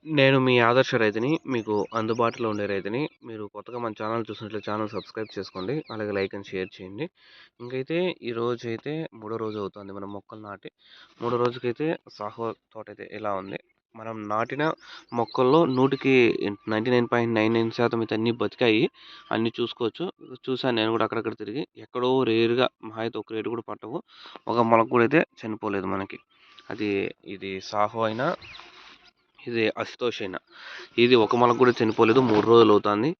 నేను మీ ఆదర్శ రైతుని. మీకు అందుబాటులో ఉండే రైతుని. మీరు కొత్తగా మన ఛానల్ చూసినట్లయితే ఛానల్ సబ్స్క్రైబ్ చేసుకోండి. అలాగే లైక్ అండ్ షేర్ చేయండి. ఇంకైతే ఈరోజైతే మూడో రోజు అవుతుంది మనం మొక్కలు నాటి. మూడో రోజుకైతే సాహో తోటైతే ఇలా ఉంది. మనం నాటిన మొక్కల్లో 100కి 99.99% అయితే అన్నీ బతికాయి. అన్నీ చూసుకోవచ్చు. చూసాను నేను కూడా అక్కడక్కడ తిరిగి. ఎక్కడో రేర్‌గా మహా అయితే ఒక రేటు కూడా పట్టవు. ఒక మొలక కూడా అయితే చనిపోలేదు మనకి. అది ఇది సాహో అయినా, ఇది అశుతోష్ అయినా. ఇది ఒక మొలక కూడా చనిపోలేదు. 3 రోజులు అవుతుంది.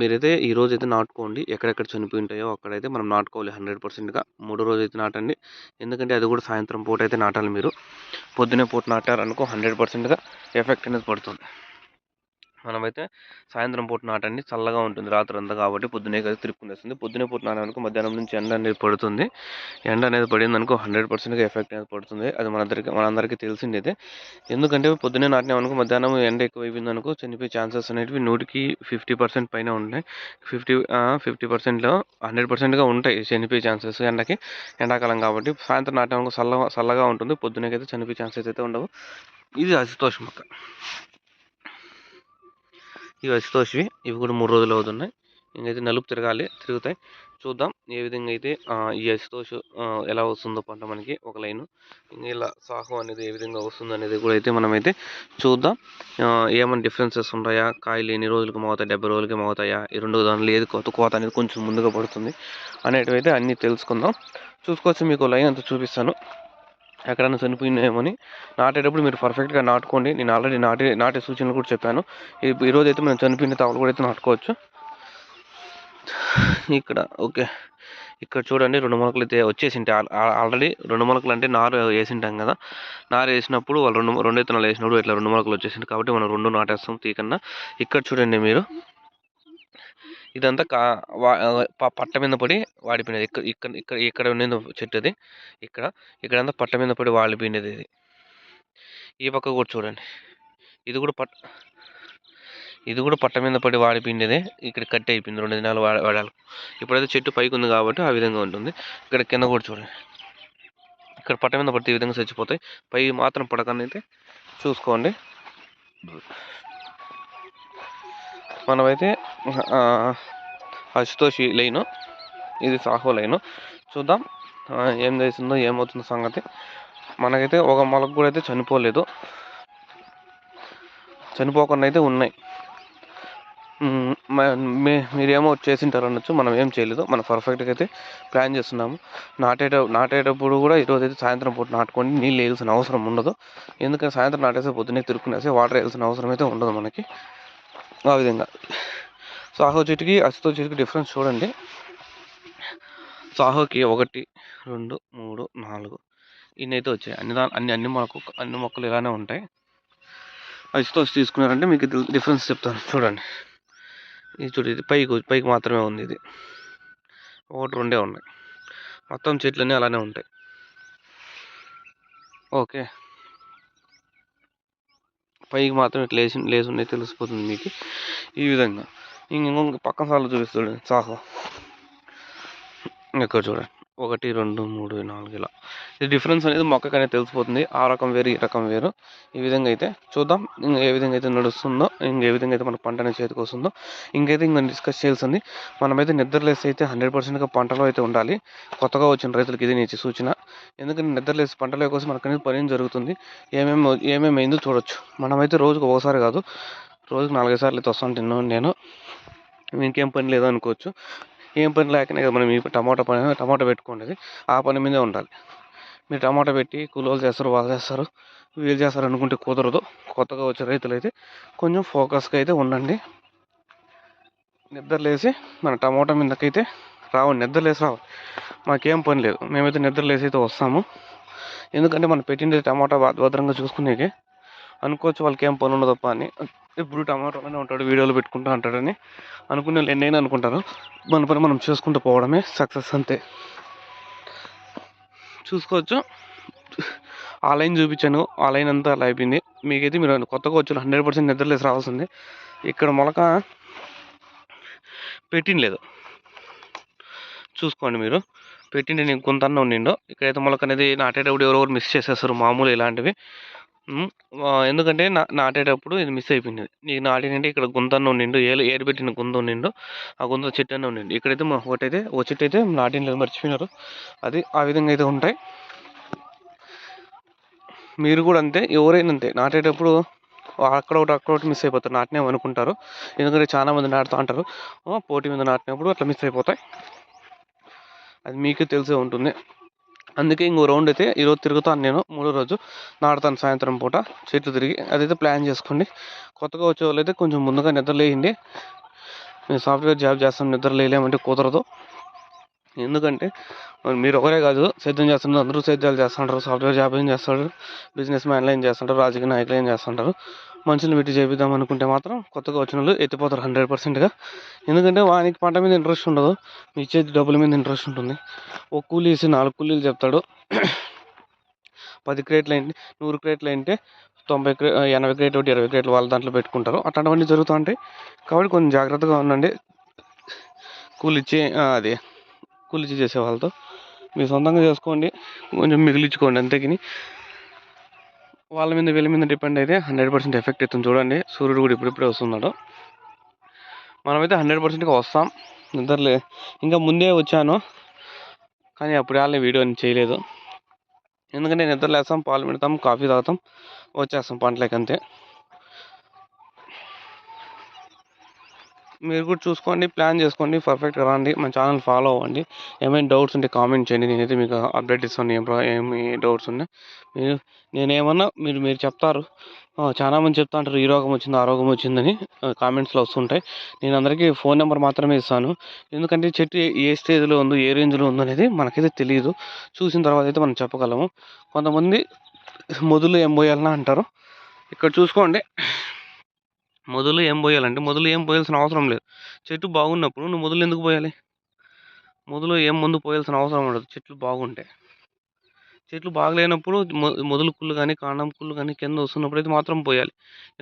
మీరైతే ఈ రోజైతే నాటుకోండి. ఎక్కడెక్కడ చనిపోయి ఉంటాయో అక్కడైతే మనం నాటుకోవాలి 100%గా. మూడో రోజైతే నాటండి. ఎందుకంటే అది కూడా సాయంత్రం పూట అయితే నాటాలి మీరు. పొద్దున్నే పూట నాటారనుకో 100%గా ఎఫెక్ట్ అనేది పడుతుంది. మనమైతే సాయంత్రం పూట నాటండి. చల్లగా ఉంటుంది రాత్రంతా కాబట్టి పొద్దున్నే కదా తిరుక్కుందేస్తుంది. పొద్దున్నే పూట నాటామనుకో మధ్యాహ్నం నుంచి ఎండ అనేది పడుతుంది. ఎండ అనేది పడిందనుకో 100%గా ఎఫెక్ట్ అనేది పడుతుంది. అది మనందరికీ తెలిసిందేదే. ఎందుకంటే పొద్దున్నే నాటినామనుకో మధ్యాహ్నం ఎండ ఎక్కువైపోయిందనుకో చనిపోయే ఛాన్సెస్ అనేటివి 100కి 50% పైనే ఉన్నాయి. 50%లో 100%గా ఉంటాయి చనిపోయే ఛాన్సెస్ ఎండకి. ఎండాకాలం కాబట్టి సాయంత్రం నాటినామనుకో చల్లగా ఉంటుంది. పొద్దున్నకైతే చనిపోయే ఛాన్సెస్ అయితే ఉండవు. ఇది అశుతోష్ మొక్క. ఇవి అశుతోష్వి. ఇవి కూడా 3 రోజులు అవుతున్నాయి. ఇంకైతే నలుపు తిరుగుతాయి. చూద్దాం ఏ విధంగా అయితే ఈ అశుతోష్ ఎలా వస్తుందో పంట మనకి ఒక లైను. ఇలా సాహో అనేది ఏ విధంగా వస్తుందనేది కూడా అయితే మనమైతే చూద్దాం. ఏమైనా డిఫరెన్సెస్ ఉంటాయా? కాయలు ఎన్ని రోజులకి మోగుతాయి? 70 రోజులకి మోగుతాయా? ఈ 2 దానిలో ఏది కోత అనేది కొంచెం ముందుగా పడుతుంది అనేటివైతే అన్నీ తెలుసుకుందాం. చూసుకోవచ్చు, మీకు లైన్ అంతా చూపిస్తాను. ఎక్కడైనా చనిపోయినాయేమని. నాటేటప్పుడు మీరు పర్ఫెక్ట్గా నాటుకోండి. నేను ఆల్రెడీ నాటే సూచనలు కూడా చెప్పాను. ఈరోజు అయితే మనం చనిపోయిన తావలు కూడా అయితే నాటుకోవచ్చు. ఇక్కడ ఓకే, ఇక్కడ చూడండి 2 మొలకలు అయితే వచ్చేసింటాయి. ఆల్రెడీ 2 మొలకలు అంటే నారు వేసింటాం కదా. నారు వేసినప్పుడు వాళ్ళు రెండు విత్తనాలు వేసినప్పుడు ఇట్లా 2 మొలకలు వచ్చేసింది కాబట్టి మనం 2 నాటేస్తాం తీకన్నా. ఇక్కడ చూడండి మీరు, ఇదంతా పట్ట మీద పడి వాడిపోయినది. ఇక్కడ ఇక్కడ ఇక్కడ ఉన్నది చెట్టు అది. ఇక్కడంతా పట్ట మీద పడి వాడిపోయినది ఇది. ఈ పక్క కూడా చూడండి, ఇది కూడా పట్ట మీద పడి వాడిపోయిండేదే. ఇక్కడ కట్ అయిపోయింది 2 దినాలు వాడాలి. ఇప్పుడైతే చెట్టు పైకి ఉంది కాబట్టి ఆ విధంగా ఉంటుంది. ఇక్కడ కింద కూడా చూడండి, ఇక్కడ పట్ట మీద పడితే ఈ విధంగా చచ్చిపోతాయి. పై మాత్రం పడకని అయితే చూసుకోండి. మనమైతే అశుతోషి లైను, ఇది సాహో లైను. చూద్దాం ఏం చేస్తుందో ఏమవుతుందో సంగతి. మనకైతే ఒక మొలక కూడా అయితే చనిపోకుండా అయితే ఉన్నాయి. మీరేమో చేసింటారు అనొచ్చు. మనం ఏం చేయలేదు. మనం పర్ఫెక్ట్గా అయితే ప్లాన్ చేస్తున్నాము. నాటేటప్పుడు కూడా ఈరోజు అయితే సాయంత్రం పూట నాటుకొని నీళ్ళు వేయాల్సిన అవసరం ఉండదు. ఎందుకంటే సాయంత్రం నాటేస్తే పొద్దున్నే తిరుక్కునేసి వాటర్ వేయాల్సిన అవసరం అయితే ఉండదు మనకి. ఆ విధంగా సాహో చెట్టుకి అశుతో చెట్టుకి డిఫరెన్స్ చూడండి. సాహోకి 1, 2, 3, 4 ఇన్నైతే వచ్చాయి. అన్ని మొక్కలు ఇలానే ఉంటాయి. అశుతోష్ తీసుకున్నారంటే మీకు డిఫరెన్స్ చెప్తాను చూడండి. ఇది పైకి మాత్రమే ఉంది. ఇది 1, 2 ఉన్నాయి. మొత్తం చెట్లన్నీ అలానే ఉంటాయి. ఓకే, పైకి మాత్రం ఇట్లా లేసి ఉన్నాయి తెలిసిపోతుంది మీకు ఈ విధంగా. ఇంకొక పక్కన సార్లు చూపిస్తాడు సాహో. ఇక్కడ చూడండి 1, 2, 3, 4 ఇలా. ఇది డిఫరెన్స్ అనేది మొక్కకు అనేది తెలిసిపోతుంది. ఆ రకం వేరు, ఈ రకం వేరు. ఈ విధంగా అయితే చూద్దాం ఏ విధంగా అయితే నడుస్తుందో, ఏ విధంగా అయితే మన పంట అనేది చేతికి వస్తుందో. ఇంకైతే డిస్కస్ చేయాల్సింది, మనమైతే నిద్రలేసి అయితే 100%గా పంటలో అయితే ఉండాలి. కొత్తగా వచ్చిన రైతులకి ఇది నేను సూచన. ఎందుకంటే నిద్రలేసి పంటలో కోసం మనకు అనేది పని జరుగుతుంది. ఏమేమి అయిందో చూడొచ్చు. మనమైతే రోజుకు ఒకసారి కాదు, రోజుకు 4-5 సార్లు అయితే వస్తుంటాను నేను. ఇంకేం పని లేదు అనుకోవచ్చు. ఏం పని లేకనే కదా మనం ఈ టమాటా పెట్టుకోండి. ఆ పని మీదే ఉండాలి. మీరు టమాటా పెట్టి కూలోళ్ళు చేస్తారు, వాళ్ళు చేస్తారు, వీళ్ళు చేస్తారు అనుకుంటే కుదరదు. కొత్తగా వచ్చే రైతులు అయితే కొంచెం ఫోకస్గా అయితే ఉండండి. నిద్రలేసి మన టమాటా మీదకైతే నిద్రలేసి రావాలి. మాకేం పని లేదు, మేమైతే నిద్రలేసి అయితే వస్తాము. ఎందుకంటే మనం పెట్టిండే టమాటా భద్రంగా చూసుకునేకి అనుకోవచ్చు. వాళ్ళకి ఏం పని ఉండదప్ప అని, ఎప్పుడు టమాటాలోనే ఉంటాడు, వీడియోలు పెట్టుకుంటూ ఉంటాడని అనుకునే వాళ్ళు ఎన్నైనా అనుకుంటారు. మన పని మనం చేసుకుంటూ పోవడమే సక్సెస్ అంతే. చూసుకోవచ్చు, ఆ లైన్ చూపించాను. ఆ లైన్ అంతా అలా అయిపోయింది. మీకైతే మీరు కొత్తగా వచ్చి 100% నిద్రలేసి రావాల్సింది. ఇక్కడ మొలక పెట్టిండలేదు చూసుకోండి మీరు. పెట్టిండి నేను కొంత అన్న ఉండిండో. ఇక్కడైతే మొలక అనేది నాటేటప్పుడు ఎవరెవరు మిస్ చేసేస్తారు మామూలు ఇలాంటివి. ఎందుకంటే నాటేటప్పుడు ఇది మిస్ అయిపోయింది. నీకు నాటినంటే ఇక్కడ గుంతన్న ఉండిండు, ఏరు పెట్టిన గుంత ఉండిండు, ఆ గుంత చెట్టు అన్న ఉండిండు. ఇక్కడైతే ఓ చెట్టు అయితే నాటిన మర్చిపోయినారు. అది ఆ విధంగా అయితే ఉంటాయి. మీరు కూడా అంతే, ఎవరైనా అంతే, నాటేటప్పుడు అక్కడ ఒకటి మిస్ అయిపోతారు. నాటినాం అనుకుంటారు, ఎందుకంటే చాలా మంది నాటుతూ ఉంటారు. పోటీ మీద నాటినప్పుడు అట్లా మిస్ అయిపోతాయి. అది మీకు తెలిసే ఉంటుంది. అందుకే ఇంకో రౌండ్ అయితే ఈరోజు తిరుగుతాను నేను. 3వ రోజు నాటుతాను సాయంత్రం పూట చెట్లు తిరిగి. అదైతే ప్లాన్ చేసుకోండి. కొత్తగా వచ్చే వాళ్ళు అయితే కొంచెం ముందుగా నిద్ర లేయండి. నేను సాఫ్ట్వేర్ జాబ్ చేస్తాను, నిద్ర లేలేమంటే కుదరదు. ఎందుకంటే మీరు ఒకరే కాదు సేద్యం చేస్తున్నారు, అందరూ సేద్యాలు చేస్తుంటారు. సాఫ్ట్వేర్ జాబ్ ఏం చేస్తాడు, బిజినెస్ మ్యాన్లు ఏం చేస్తుంటారు, రాజకీయ నాయకులు ఏం చేస్తుంటారు. మనుషులు పెట్టి చేపిద్దాం అనుకుంటే మాత్రం కొత్తగా వచ్చిన వాళ్ళు ఎత్తిపోతారు 100%గా. ఎందుకంటే వానికి పంట మీద ఇంట్రెస్ట్ ఉండదు, మీ ఇచ్చేది డబ్బుల మీద ఇంట్రెస్ట్ ఉంటుంది. ఒక కూలీ వేసి 4 కూలీలు చెప్తాడు. 10 క్రేట్లు అయింది, 100 క్రేట్లు అయింటే 80 క్రేట్లు 20 క్రేట్లు వాళ్ళ దాంట్లో పెట్టుకుంటారు. అట్లాంటివన్నీ జరుగుతూ ఉంటాయి. కాబట్టి కొంచెం జాగ్రత్తగా ఉండండి. కూలిచ్చి చేసే వాళ్ళతో. మీరు సొంతంగా చేసుకోండి, కొంచెం మిగిలించుకోండి. అంతేకిని వాళ్ళ మీద వీళ్ళ మీద డిపెండ్ అయితే 100% ఎఫెక్ట్ అవుతుంది. చూడండి, సూర్యుడు కూడా ఇప్పుడిప్పుడే వస్తున్నాడు. మనమైతే 100%గా వస్తాం. నిద్రలే ఇంకా ముందే వచ్చాను, కానీ అప్పుడు వాళ్ళని వీడియో చేయలేదు. ఎందుకంటే నిద్రలేస్తాం, పాలు పెడతాం, కాఫీ తాగుతాం, వచ్చేస్తాం పంటలకి అంతే. మీరు కూడా చూసుకోండి, ప్లాన్ చేసుకోండి, పర్ఫెక్ట్గా రండి, మన ఛానల్ ఫాలో అవ్వండి. ఏమైనా డౌట్స్ ఉంటే కామెంట్ చేయండి, నేనైతే మీకు అప్డేట్ ఇస్తాను. ఏమి డౌట్స్ ఉన్నా నేనేమన్నా మీరు చెప్తారు. చాలామంది చెప్తా ఉంటారు ఈ రోగం వచ్చింది, ఆ రోగం వచ్చిందని కామెంట్స్లో వస్తుంటాయి. నేను అందరికీ ఫోన్ నెంబర్ మాత్రమే ఇస్తాను. ఎందుకంటే చెట్టు ఏ స్టేజ్లో ఉందో, ఏ రేంజ్లో ఉందో అనేది మనకైతే తెలియదు. చూసిన తర్వాత అయితే మనం చెప్పగలము. కొంతమంది మొదలు ఏం పోయాలన్నా అంటారు. ఇక్కడ చూసుకోండి, మొదలు ఏం పోయాల్సిన అవసరం లేదు. చెట్టు బాగున్నప్పుడు నువ్వు మొదలు ఎందుకు పోయాలి? మొదలు ఏం ముందు పోయాల్సిన అవసరం ఉండదు చెట్లు బాగుంటే. చెట్లు బాగలేనప్పుడు మొదలు కుళ్ళు కానీ, కాండం కుళ్ళు కానీ కింద వస్తున్నప్పుడు అయితే మాత్రం పోయాలి.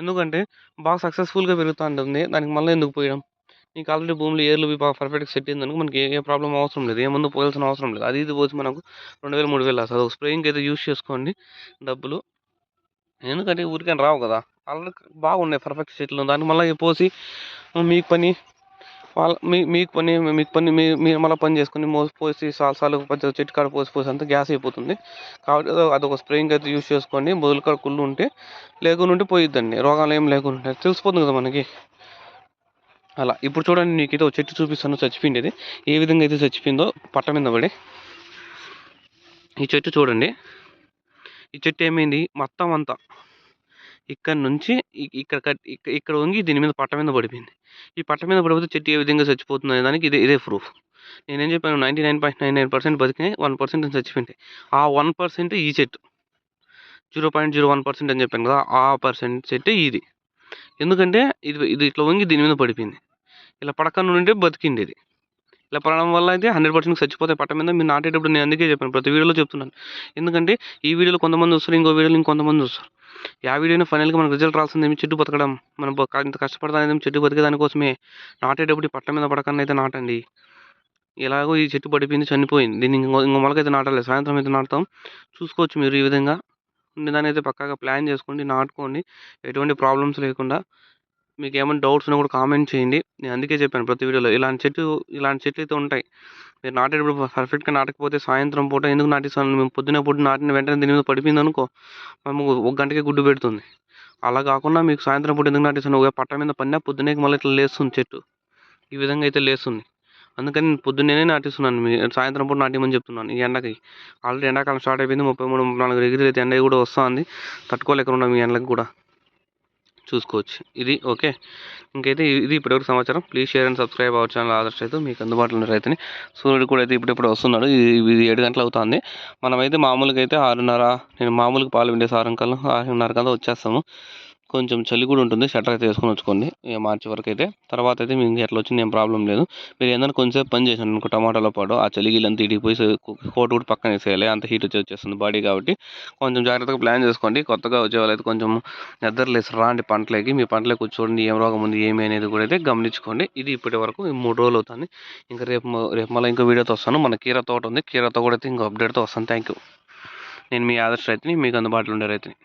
ఎందుకంటే బాగా సక్సెస్ఫుల్గా పెరుగుతూ ఉంటుంది, దానికి మళ్ళీ ఎందుకు పోయడం? నీకు ఆల్రెడీ భూమిలో ఏర్లు బాగా పర్ఫెక్ట్గా సెట్ అయిందనుకో మనకి ఏ ప్రాబ్లం అవసరం లేదు, ఏ ముందు పోయాల్సిన అవసరం లేదు. అది ఇది పోసి మనకు 2000 3000 వస్తుంది. ఒక స్ప్రేయింగ్కి అయితే యూస్ చేసుకోండి డబ్బులు. ఎందుకంటే ఊరికైనా రావు కదా, ఆల్రెడీ బాగున్నాయి పర్ఫెక్ట్ చెట్లు, దానికి మళ్ళీ పోసి మీకు పని మీరు మళ్ళీ పని చేసుకుని పోసి సాలు చెట్టు కాడ పోసి అంతా గ్యాస్ అయిపోతుంది. కాబట్టి అదొక స్ప్రేయింగ్ అయితే యూస్ చేసుకోండి. మొదలు కాడ కుళ్ళు ఉంటే లేకుండా పోయిద్దండి, రోగాలు ఏం లేకుండా తెలిసిపోతుంది కదా మనకి. అలా ఇప్పుడు చూడండి, నీకైతే ఒక చెట్టు చూపిస్తాను చచ్చిపోయింది. ఏ విధంగా అయితే చచ్చిపోయిందో పట్ట మీద పడి. ఈ చెట్టు చూడండి, ఈ చెట్టు ఏమైంది మొత్తం అంతా ఇక్కడ నుంచి ఇక్కడ వంగి దీని మీద పట్ట మీద పడిపోయింది. ఈ పట్ట మీద పడిపోతే చెట్టు ఏ విధంగా చచ్చిపోతుంది అనే దానికి ఇదే ప్రూఫ్. నేనేం చెప్పాను, 99.99% బతికినాయి, 1% చచ్చిపోయింటాయి. ఆ 1% ఈ చెట్టు, 0.01% అని చెప్పాను కదా, ఆ చెట్టు ఇది. ఎందుకంటే ఇది ఇట్లా వంగి దీని మీద పడిపోయింది. ఇలా పడకను ఉంటే బతికింది. ఇది ఇలా పడడం వల్ల అయితే 100% చచ్చిపోతాయి పట్ట మీద. మీరు నాటేటప్పుడు నేను అందుకే చెప్పాను, ప్రతి వీడియోలో చెప్తున్నాను. ఎందుకంటే ఈ వీడియోలో కొంతమంది వస్తారు, ఇంకో వీడియోలో ఇంకొంతమంది వస్తారు. ఆ వీడియోని ఫైనల్గా మనకు రిజల్ట్ రావాల్సింది చెట్టు బతకడం. మనం ఇంత కష్టపడతానేది చెట్టు బతికే దానికోసమే. నాటేటప్పుడు పట్ట మీద పడకన్నా అయితే నాటండి. ఎలాగో ఈ చెట్టు పడిపోయింది, చనిపోయింది, దీన్ని ఇంకో మొలకైతే నాటలేదు, సాయంత్రం అయితే నాటుతాం. చూసుకోవచ్చు మీరు ఈ విధంగా. దాన్ని అయితే పక్కాగా ప్లాన్ చేసుకోండి, నాటుకోండి, ఎటువంటి ప్రాబ్లమ్స్ లేకుండా. మీకు ఏమైనా డౌట్స్ ఉన్నా కూడా కామెంట్ చేయండి. నేను అందుకే చెప్పాను ప్రతి వీడియోలో, ఇలాంటి చెట్లు అయితే ఉంటాయి. మీరు నాటేటప్పుడు పర్ఫెక్ట్గా నాటకపోతే సాయంత్రం పూట ఎందుకు నాటిస్తాను, మేము పొద్దున నాటిన వెంటనే దీని మీద పడిపోయింది అనుకో, మేము 1 గంటకే గుడ్డు పెడుతుంది. అలా కాకుండా మీకు సాయంత్రం పూట ఎందుకు నాటిస్తాను, పట్ట మీద పడినా పొద్దునే మళ్ళీ ఇట్లా లేస్తుంది చెట్టు, ఈ విధంగా అయితే లేస్తుంది. అందుకని నేను పొద్దున్నే నాటిస్తున్నాను, సాయంత్రం పూట నాటిమని చెప్తున్నాను. ఈ ఎండకి ఆల్రెడీ ఎండాకాలం స్టార్ట్ అయిపోయింది, 33 34 డిగ్రీలు అయితే ఎండ కూడా వస్తుంది, తట్టుకోలేక ఉన్నాం ఈ ఎండలకు కూడా. చూసుకోవచ్చు ఇది. ఓకే, ఇంకైతే ఇది ఇప్పటివరకు సమాచారం. Please share and subscribe our channel Adarsh రైతు. మీకు అందుబాటులో ఉన్న రైతుని. సూర్యుడు కూడా అయితే ఇప్పుడిప్పుడు వస్తున్నాడు, ఇది 7 గంటలు అవుతుంది. మనమైతే మామూలుగా అయితే 6:30, నేను మామూలుగా పాలు పిండే సాయంకాలం 6:30 కల్లా వచ్చేస్తాము. కొంచెం చలి కూడా ఉంటుంది, షట్టర్ అయితే వేసుకొని వచ్చుకోండి మార్చి వరకు అయితే. తర్వాత అయితే మీకు ఎట్లా వచ్చింది ఏం ప్రాబ్లం లేదు. మీరు ఏదైనా కొంచెంసేపు పని చేసాను అనుకో టమాటాలో పాటు, ఆ చలి గిల్లంతా ఇడిగిపోయి కోట్ కూడా పక్కన వేసేయాలి, అంత హీట్ వచ్చేస్తుంది బాడీ. కాబట్టి కొంచెం జాగ్రత్తగా ప్లాన్ చేసుకోండి. కొత్తగా వచ్చే వాళ్ళైతే కొంచెం నిద్రలేసి రాండి పంటలకి, మీ పంటలకి కూర్చోండి, ఏం రోగం ఉంది ఏమి అనేది కూడా అయితే గమనించుకోండి. ఇది ఇప్పటి వరకు 3 రోజులు అవుతుంది. ఇంకా రేపు మళ్ళీ ఇంకో వీడియోతో వస్తాను. మన కీర తోట ఉంది, కీర తోట కూడా అయితే ఇంకో అప్డేట్తో వస్తాను. Thank you. నేను మీ ఆదర్శ రైతుని, మీకు అందుబాటులో ఉండే రైతుని.